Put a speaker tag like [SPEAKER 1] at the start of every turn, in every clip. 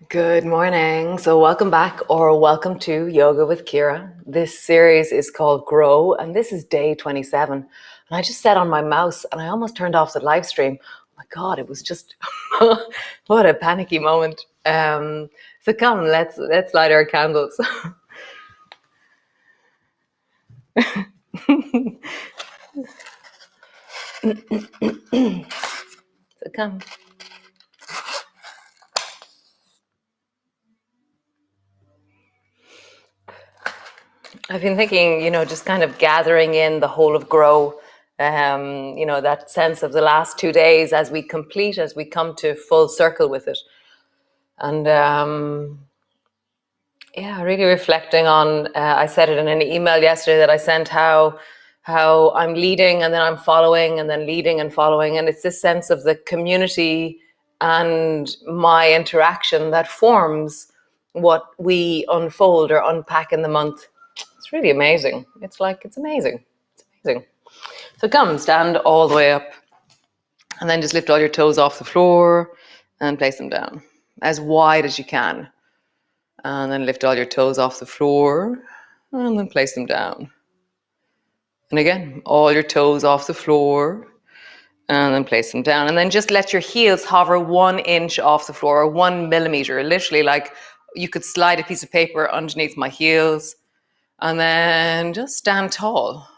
[SPEAKER 1] Good morning. So, welcome back or welcome to Yoga with Ciara. This series is called Grow, and this is day 27. And I just sat on my mouse and I almost turned off the live stream. Oh my God, it was just what a panicky moment. So come, let's light our candles. So come. I've been thinking, just kind of gathering in the whole of Grow, that sense of the last 2 days as we complete, as we come to full circle with it. And really reflecting on, I said it in an email yesterday that I sent, how I'm leading and then I'm following and then leading and following. And it's this sense of the community and my interaction that forms what we unfold or unpack in the month. It's really amazing. It's amazing. It's amazing. So come, stand all the way up and then just lift all your toes off the floor and place them down as wide as you can. And then lift all your toes off the floor and then place them down. And again, all your toes off the floor and then place them down. And then just let your heels hover 1 inch off the floor or 1 millimeter, literally like you could slide a piece of paper underneath my heels. And then just stand tall.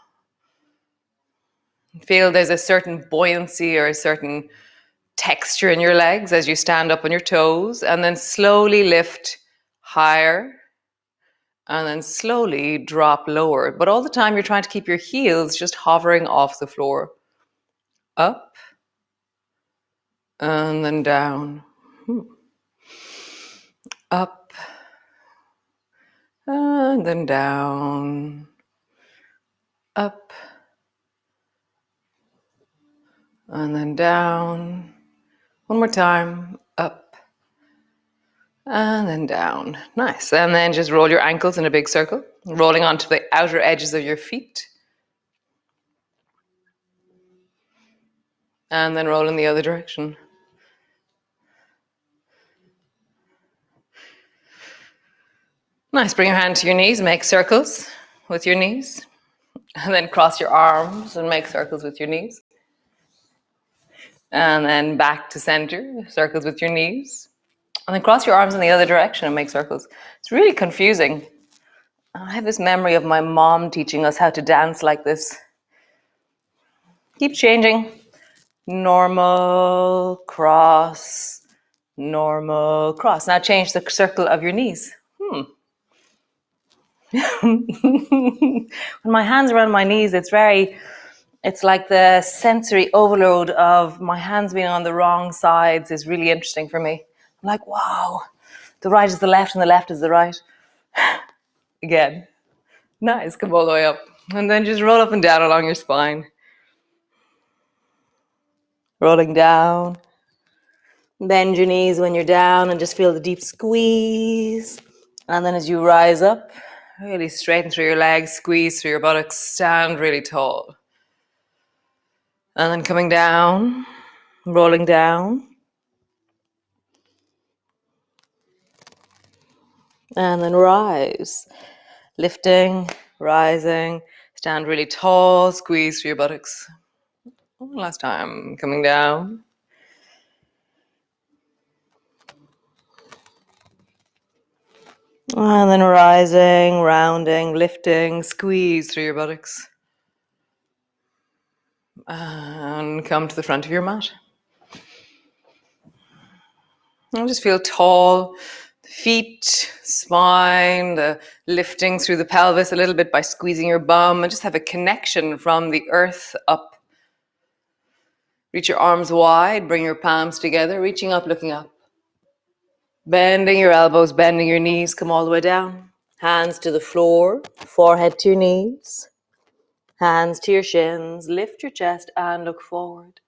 [SPEAKER 1] Feel there's a certain buoyancy or a certain texture in your legs as you stand up on your toes, and then slowly lift higher and then slowly drop lower. But all the time you're trying to keep your heels just hovering off the floor. Up and then down. Up and then down. Up and then down. One more time. Up and then down. Nice. And then just roll your ankles in a big circle, rolling onto the outer edges of your feet. And then roll in the other direction. Nice. Bring your hand to your knees, make circles with your knees. And then cross your arms and make circles with your knees. And then back to center, circles with your knees. And then cross your arms in the other direction and make circles. It's really confusing. I have this memory of my mom teaching us how to dance like this. Keep changing. Normal, cross, normal, cross. Now change the circle of your knees. When my hands are around my knees, it's like the sensory overload of my hands being on the wrong sides is really interesting for me. I'm like, wow, the right is the left and the left is the right. Again. Nice, come all the way up. And then just roll up and down along your spine. Rolling down. Bend your knees when you're down and just feel the deep squeeze. And then as you rise up, really straighten through your legs, squeeze through your buttocks, stand really tall. And then coming down, rolling down. And then rise. Lifting, rising, stand really tall, squeeze through your buttocks. One last time, coming down. And then rising, rounding, lifting, squeeze through your buttocks. And come to the front of your mat. And just feel tall, feet, spine, the lifting through the pelvis a little bit by squeezing your bum, and just have a connection from the earth up. Reach your arms wide, bring your palms together, reaching up, looking up. Bending your elbows, bending your knees, come all the way down. Hands to the floor, forehead to your knees. Hands to your shins, lift your chest and look forward.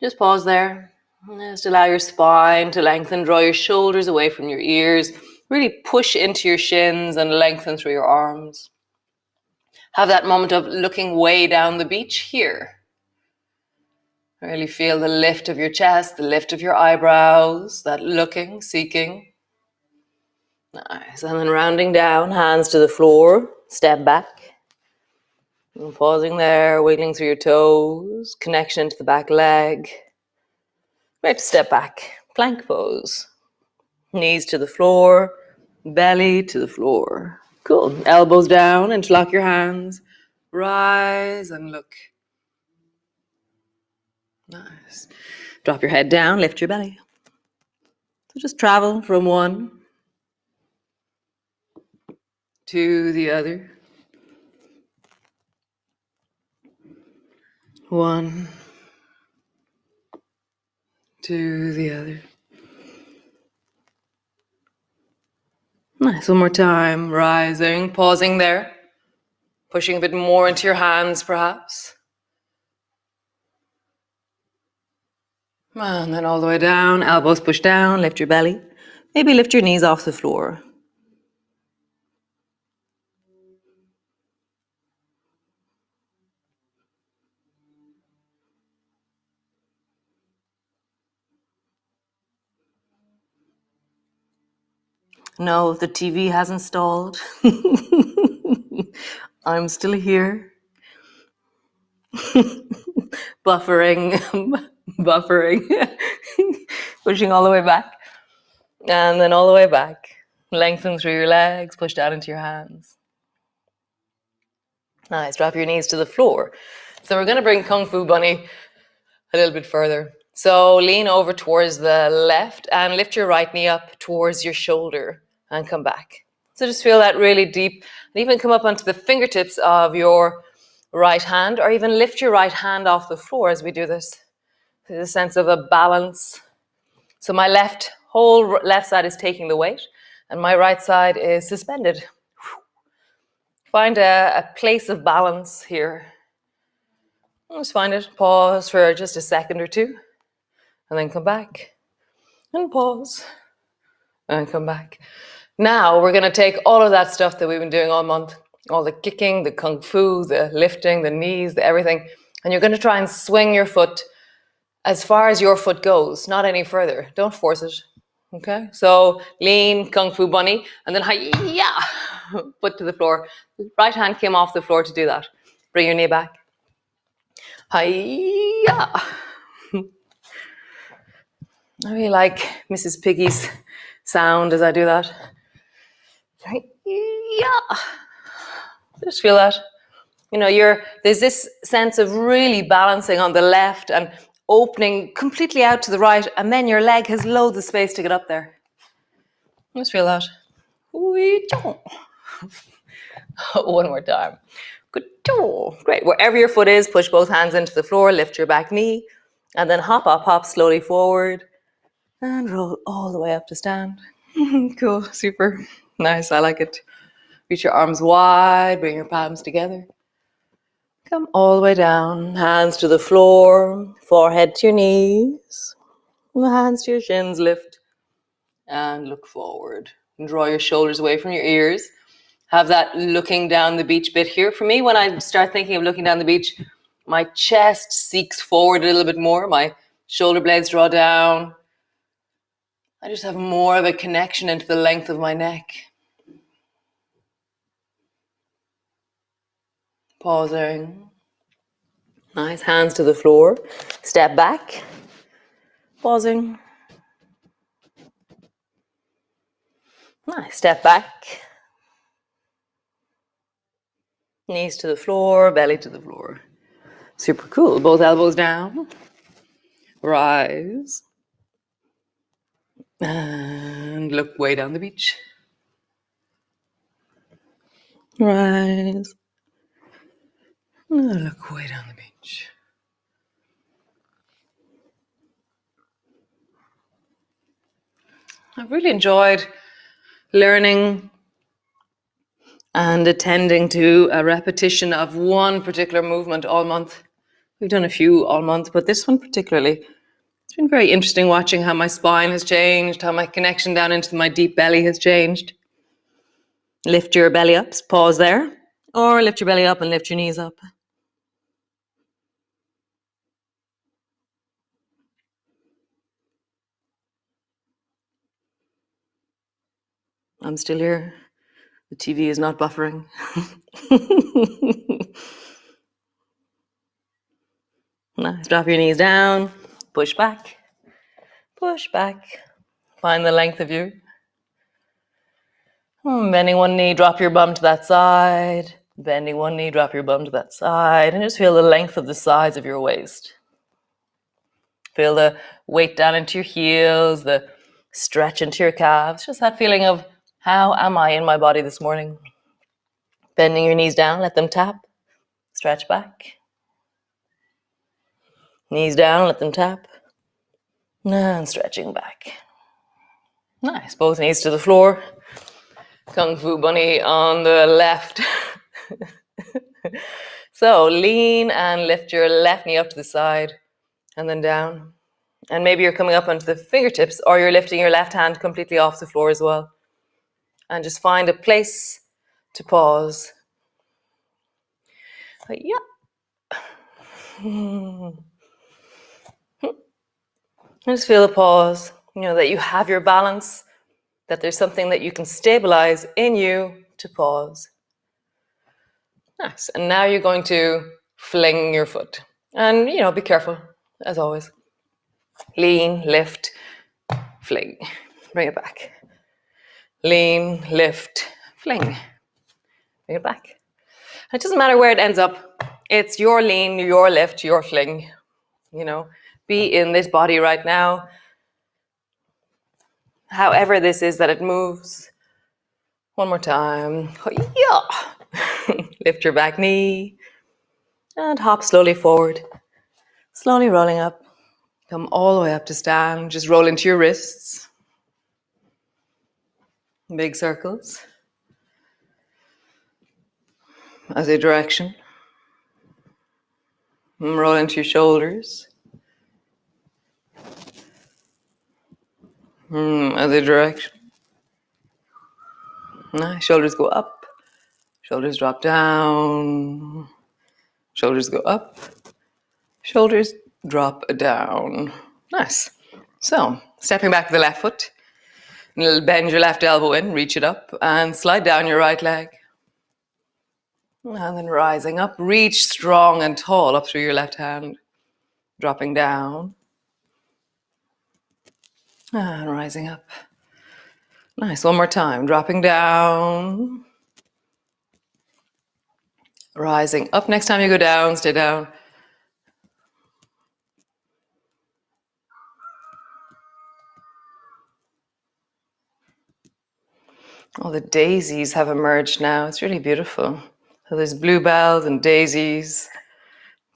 [SPEAKER 1] Just pause there. Just allow your spine to lengthen, draw your shoulders away from your ears. Really push into your shins and lengthen through your arms. Have that moment of looking way down the beach here. Really feel the lift of your chest, the lift of your eyebrows, that looking, seeking. Nice. And then rounding down, hands to the floor, step back. And pausing there, wiggling through your toes, connection to the back leg. Great to step back, plank pose. Knees to the floor, belly to the floor. Cool. Elbows down, interlock your hands. Rise and look. Nice. Drop your head down, lift your belly. So just travel from one to the other. One to the other. Nice. One more time. Rising, pausing there. Pushing a bit more into your hands, perhaps. And then all the way down. Elbows push down. Lift your belly. Maybe lift your knees off the floor. No, the TV hasn't stalled. I'm still here. Buffering, buffering, pushing all the way back. And then all the way back. Lengthen through your legs, push down into your hands. Nice, drop your knees to the floor. So we're gonna bring Kung Fu Bunny a little bit further. So lean over towards the left and lift your right knee up towards your shoulder and come back. So just feel that really deep, and even come up onto the fingertips of your right hand, or even lift your right hand off the floor as we do this. There's a sense of a balance. So my whole left side is taking the weight, and my right side is suspended. Find a place of balance here. Just find it, pause for just a second or two, and then come back, and pause, and come back. Now we're gonna take all of that stuff that we've been doing all month, all the kicking, the kung fu, the lifting, the knees, the everything, and you're gonna try and swing your foot as far as your foot goes, not any further. Don't force it, okay? So lean, Kung Fu Bunny, and then hi-ya, foot to the floor. Right hand came off the floor to do that. Bring your knee back. Hi-ya. I really like Mrs. Piggy's sound as I do that. Hi-ya. Just feel that. You know, there's this sense of really balancing on the left and opening completely out to the right, and then your leg has loads of space to get up there. Just feel that. One more time. Good. Great. Wherever your foot is, push both hands into the floor, lift your back knee, and then hop, hop, hop slowly forward and roll all the way up to stand. Cool. Super. Nice. I like it. Reach your arms wide, bring your palms together. Come all the way down, hands to the floor, forehead to your knees, hands to your shins, lift, and look forward. And draw your shoulders away from your ears. Have that looking down the beach bit here. For me, when I start thinking of looking down the beach, my chest seeks forward a little bit more, my shoulder blades draw down. I just have more of a connection into the length of my neck. Pausing. Nice, hands to the floor. Step back. Pausing. Nice, step back. Knees to the floor, belly to the floor. Super cool. Both elbows down. Rise. And look way down the beach. Rise. And look way down the beach. I've really enjoyed learning and attending to a repetition of one particular movement all month. We've done a few all month, but this one particularly, it's been very interesting watching how my spine has changed, how my connection down into my deep belly has changed. Lift your belly up, pause there, or lift your belly up and lift your knees up. I'm still here. The TV is not buffering. Nice. Drop your knees down. Push back. Push back. Find the length of you. Bending one knee, drop your bum to that side. Bending one knee, drop your bum to that side. And just feel the length of the sides of your waist. Feel the weight down into your heels, the stretch into your calves. Just that feeling of, how am I in my body this morning? Bending your knees down, let them tap. Stretch back. Knees down, let them tap. And stretching back. Nice. Both knees to the floor. Kung Fu Bunny on the left. So lean and lift your left knee up to the side and then down. And maybe you're coming up onto the fingertips, or you're lifting your left hand completely off the floor as well. And just find a place to pause. Yeah. And just feel the pause, that you have your balance, that there's something that you can stabilize in you to pause. Nice. And now you're going to fling your foot. And, be careful, as always. Lean, lift, fling. Bring it back. Lean, lift, fling. Bring it back. It doesn't matter where it ends up. It's your lean, your lift, your fling. Be in this body right now. However this is that it moves. One more time. Yeah. Lift your back knee. And hop slowly forward. Slowly rolling up. Come all the way up to stand. Just roll into your wrists. Big circles. As a direction. Roll into your shoulders. As a direction. Nice. Shoulders go up. Shoulders drop down. Shoulders go up. Shoulders drop down. Nice. So, stepping back with the left foot. Bend your left elbow in, reach it up, and slide down your right leg. And then rising up, reach strong and tall up through your left hand. Dropping down. And rising up. Nice. One more time. Dropping down. Rising up. Next time you go down, stay down. All the daisies have emerged now. It's really beautiful. So there's bluebells and daisies.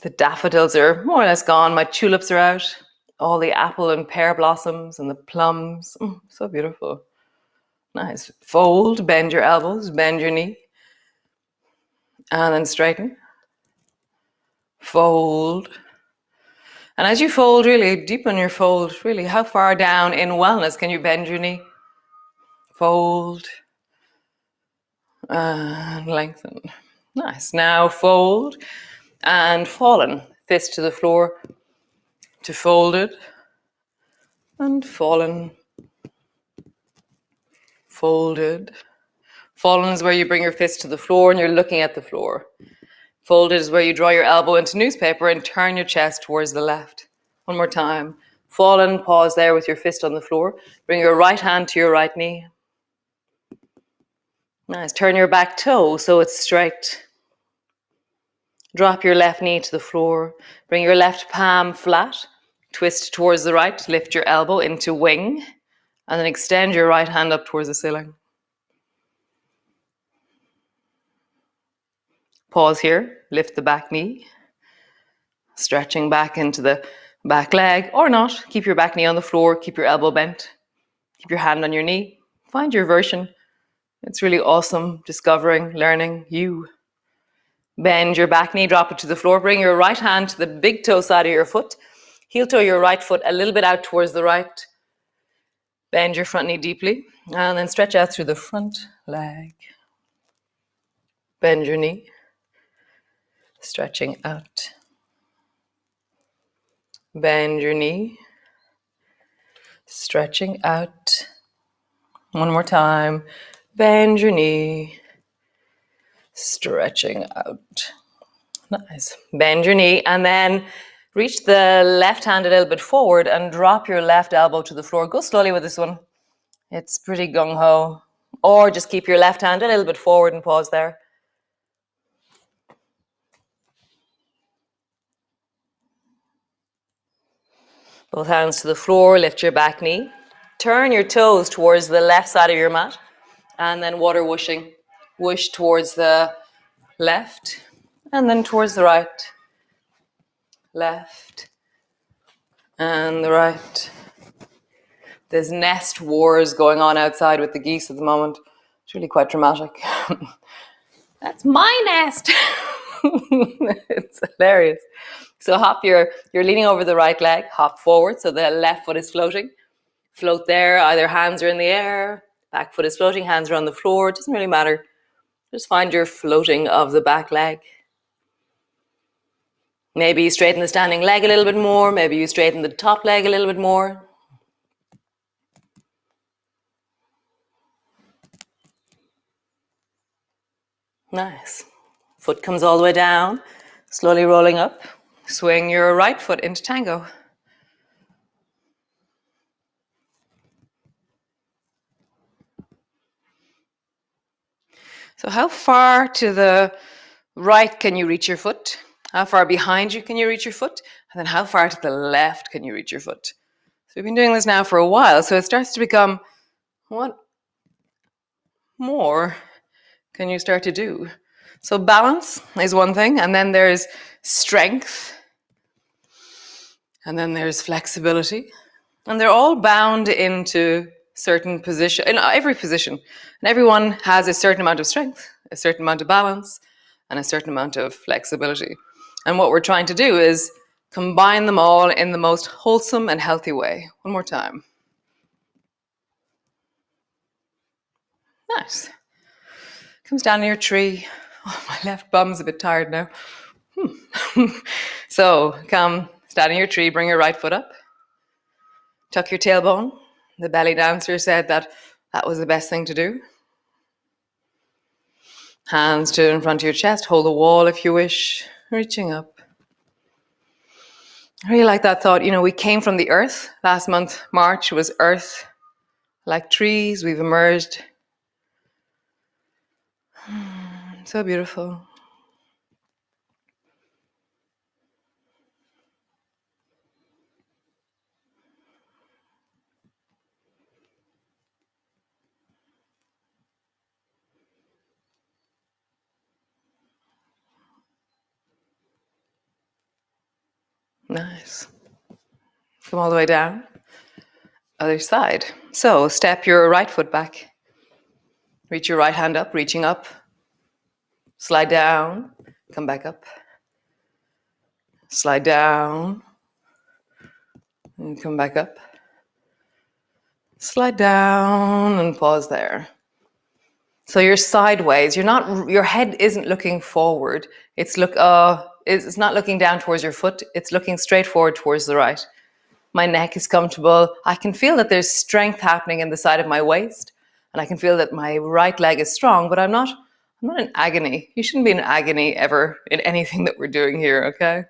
[SPEAKER 1] The daffodils are more or less gone. My tulips are out. All the apple and pear blossoms and the plums. So beautiful. Nice. Fold, bend your elbows, bend your knee. And then straighten. Fold. And as you fold, really deepen your fold. Really, how far down in wellness can you bend your knee? Fold. And lengthen. Nice. Now fold and fallen. Fist to the floor to folded. And fallen. Folded. Fallen is where you bring your fist to the floor and you're looking at the floor. Folded is where you draw your elbow into newspaper and turn your chest towards the left. One more time. Fallen, pause there with your fist on the floor. Bring your right hand to your right knee. Nice. Turn your back toe so it's straight. Drop your left knee to the floor. Bring your left palm flat. Twist towards the right. Lift your elbow into wing. And then extend your right hand up towards the ceiling. Pause here. Lift the back knee. Stretching back into the back leg, or not. Keep your back knee on the floor. Keep your elbow bent. Keep your hand on your knee. Find your version. It's really awesome discovering, learning you. Bend your back knee, drop it to the floor. Bring your right hand to the big toe side of your foot. Heel toe your right foot a little bit out towards the right. Bend your front knee deeply. And then stretch out through the front leg. Bend your knee. Stretching out. Bend your knee. Stretching out. One more time. Bend your knee. Stretching out. Nice. Bend your knee and then reach the left hand a little bit forward and drop your left elbow to the floor. Go slowly with this one. It's pretty gung-ho. Or just keep your left hand a little bit forward and pause there. Both hands to the floor, lift your back knee. Turn your toes towards the left side of your mat and then water whooshing. Whoosh towards the left and then towards the right. Left and the right. There's nest wars going on outside with the geese at the moment. It's really quite dramatic. That's my nest. It's hilarious. So you're leaning over the right leg, hop forward so the left foot is floating. Float there, either hands are in the air, back foot is floating, hands are on the floor, it doesn't really matter. Just find your floating of the back leg. Maybe you straighten the standing leg a little bit more, maybe you straighten the top leg a little bit more. Nice. Foot comes all the way down, slowly rolling up. Swing your right foot into tango. So how far to the right can you reach your foot? How far behind you can you reach your foot? And then how far to the left can you reach your foot? So we've been doing this now for a while, so it starts to become, what more can you start to do? So balance is one thing, and then there's strength, and then there's flexibility, and they're all bound into certain position, in every position, and everyone has a certain amount of strength, a certain amount of balance, and a certain amount of flexibility. And what we're trying to do is combine them all in the most wholesome and healthy way. One more time. Nice. Comes down to your tree. Oh, my left bum's a bit tired now. So come, stand in your tree, bring your right foot up. Tuck your tailbone. The belly dancer said that was the best thing to do. Hands to in front of your chest. Hold the wall if you wish. Reaching up. I really like that thought. You know, we came from the earth. Last month, March, was earth. Like trees, we've emerged. So beautiful. Nice. Come all the way down. Other side. So step your right foot back. Reach your right hand up, reaching up. Slide down. Come back up. Slide down. And come back up. Slide down and pause there. So you're sideways. Your head isn't looking forward. It's not looking down towards your foot. It's looking straight forward towards the right. My neck is comfortable. I can feel that there's strength happening in the side of my waist. And I can feel that my right leg is strong, but I'm not in agony. You shouldn't be in agony ever in anything that we're doing here, okay?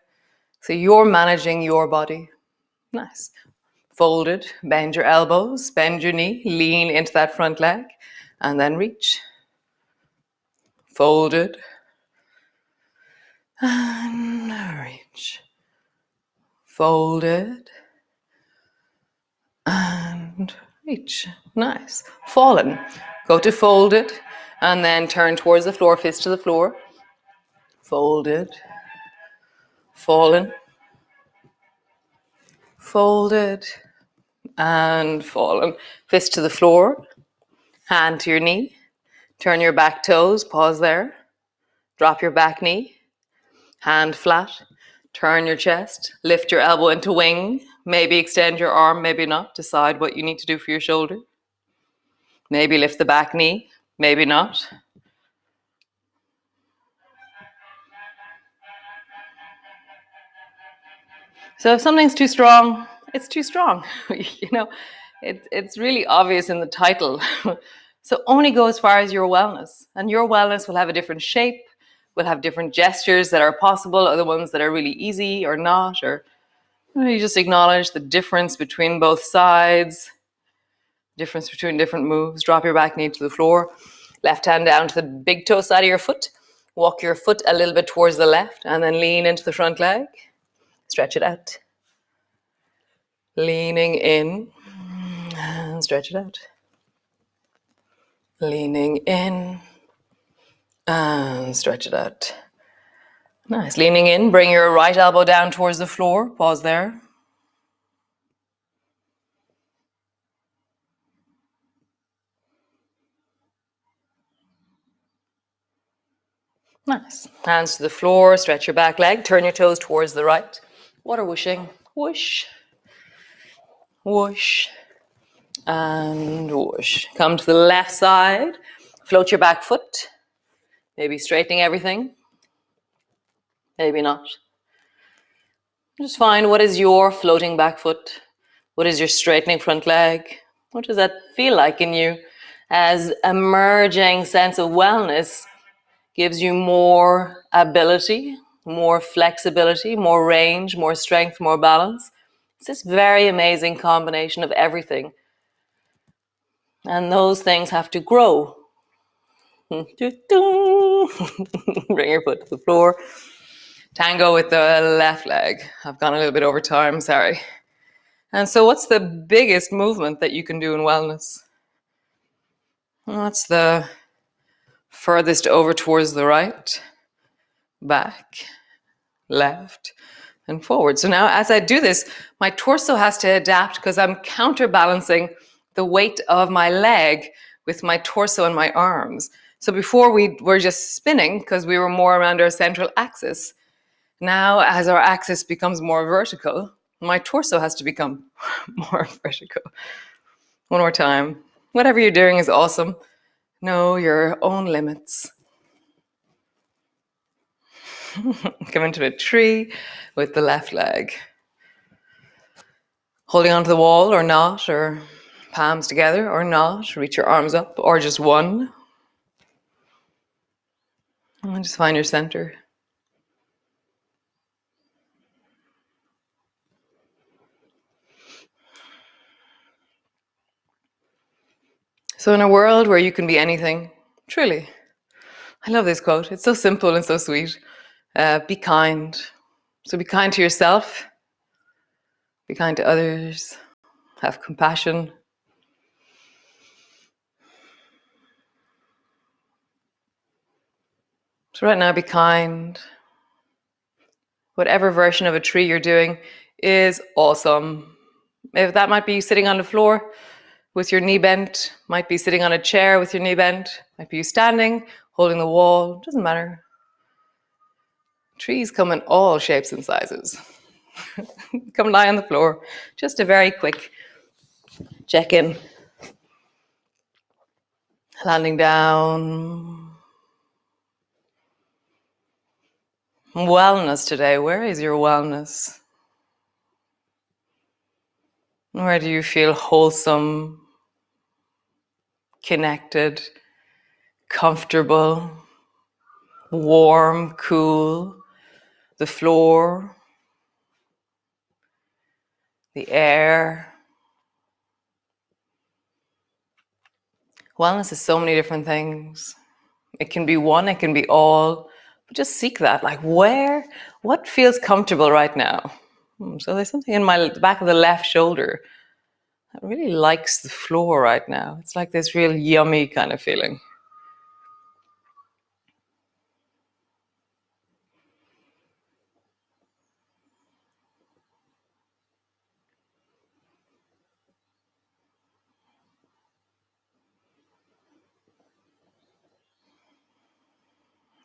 [SPEAKER 1] So you're managing your body. Nice. Folded, bend your elbows, bend your knee, lean into that front leg, and then reach. Folded, and reach. Folded, and reach. Nice. Fallen. Go to folded, and then turn towards the floor, fist to the floor. Folded, fallen, folded, and fallen. Fist to the floor, hand to your knee. Turn your back toes, pause there. Drop your back knee, hand flat. Turn your chest, lift your elbow into wing. Maybe extend your arm, maybe not. Decide what you need to do for your shoulder. Maybe lift the back knee, maybe not. So if something's too strong, it's too strong. You know, it's really obvious in the title. So only go as far as your wellness. And your wellness will have a different shape, will have different gestures that are possible, other ones that are really easy or not, or you just acknowledge the difference between both sides, difference between different moves. Drop your back knee to the floor, left hand down to the big toe side of your foot. Walk your foot a little bit towards the left and then lean into the front leg. Stretch it out. Leaning in and stretch it out. Leaning in and stretch it out. Nice. Leaning in, bring your right elbow down towards the floor. Pause there. Nice. Hands to the floor, stretch your back leg, turn your toes towards the right. Water whooshing. Whoosh. Whoosh. And whoosh. Come to the left side. Float your back foot. Maybe straightening everything. Maybe not. Just find what is your floating back foot. What is your straightening front leg? What does that feel like in you as emerging sense of wellness gives you more ability, more flexibility, more range, more strength, more balance. It's this very amazing combination of everything. And those things have to grow. Bring your foot to the floor. Tango with the left leg. I've gone a little bit over time, sorry. And so what's the biggest movement that you can do in wellness? What's the furthest over towards the right? Back, left, and forward. So now as I do this, my torso has to adapt because I'm counterbalancing the weight of my leg with my torso and my arms. So before we were just spinning because we were more around our central axis. Now as our axis becomes more vertical, my torso has to become more vertical. One more time. Whatever you're doing is awesome. Know your own limits. Come into a tree with the left leg. Holding onto the wall or not, or palms together or not. Reach your arms up or just one. And just find your center. So in a world where you can be anything, truly, I love this quote. It's so simple and so sweet. Be kind. So be kind to yourself. Be kind to others. Have compassion. So right now, be kind. Whatever version of a tree you're doing is awesome. If that might be sitting on the floor with your knee bent, might be sitting on a chair with your knee bent, might be you standing, holding the wall, doesn't matter. Trees come in all shapes and sizes. Come lie on the floor. Just a very quick check-in. Landing down. Wellness today. Where is your wellness? Where do you feel wholesome, connected, comfortable, warm, cool? The floor, the air. Wellness is so many different things. It can be one, it can be all, but just seek that. Like what feels comfortable right now? So there's something in the back of the left shoulder that really likes the floor right now. It's like this real yummy kind of feeling.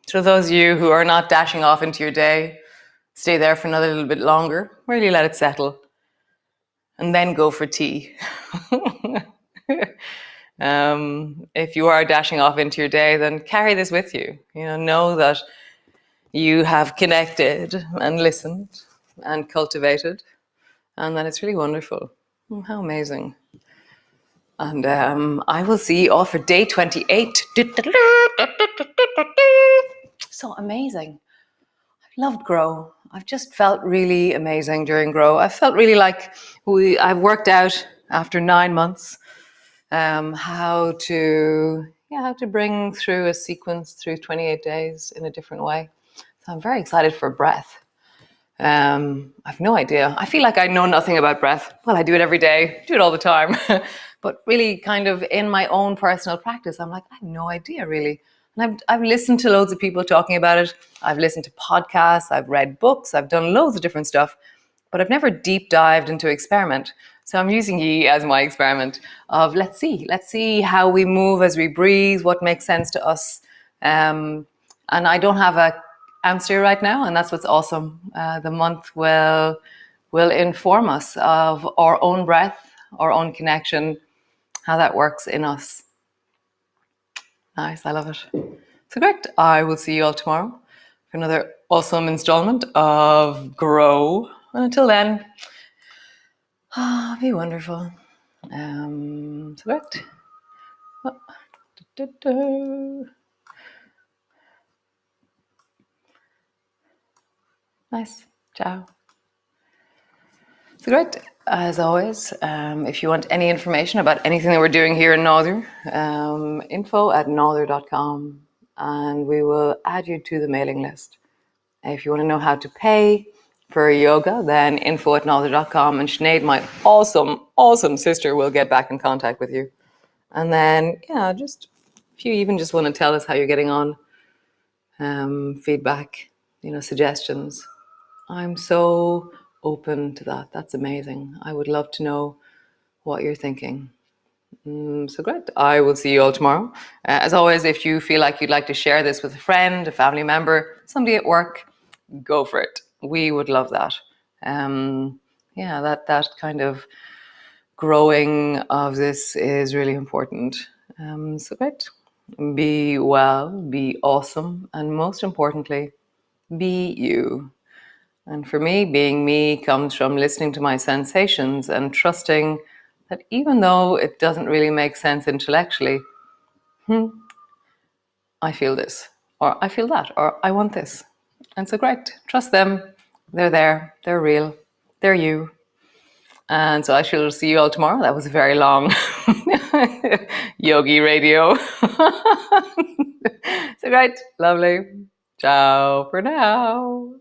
[SPEAKER 1] So those of you who are not dashing off into your day, stay there for another little bit longer, really let it settle, and then go for tea. If you are dashing off into your day, then carry this with you. Know that you have connected and listened and cultivated, and that it's really wonderful. How amazing. And I will see you all for day 28. So amazing. I loved Grow. I've just felt really amazing during Grow. I felt really like I've worked out after 9 months how to bring through a sequence through 28 days in a different way. So I'm very excited for breath. I've no idea. I feel like I know nothing about breath. Well, I do it every day, do it all the time. But really kind of in my own personal practice, I'm like, I have no idea really. And I've listened to loads of people talking about it. I've listened to podcasts, I've read books, I've done loads of different stuff, but I've never deep dived into experiment. So I'm using ye as my experiment of let's see how we move as we breathe, what makes sense to us. And I don't have a answer right now, and that's what's awesome. The month will inform us of our own breath, our own connection, how that works in us. Nice, I love it. So great. I will see you all tomorrow for another awesome installment of Grow. And until then, be wonderful. So great. Nice. Ciao. So great. As always, if you want any information about anything that we're doing here in Norther, info@norther.com, and we will add you to the mailing list. If you want to know how to pay for yoga, then info@norther.com, and Sinead, my awesome sister, will get back in contact with you. And then, yeah, just if you even just want to tell us how you're getting on, feedback, suggestions, I'm so open to that. That's amazing. I would love to know what you're thinking. So great. I will see you all tomorrow. As always, if you feel like you'd like to share this with a friend, a family member, somebody at work, go for it. We would love that. That kind of growing of this is really important. So great. Be well, be awesome, and most importantly, be you. And for me, being me comes from listening to my sensations and trusting that even though it doesn't really make sense intellectually, I feel this, or I feel that, or I want this. And so great. Trust them. They're there. They're real. They're you. And so I shall see you all tomorrow. That was very long yogi radio. So great. Lovely. Ciao for now.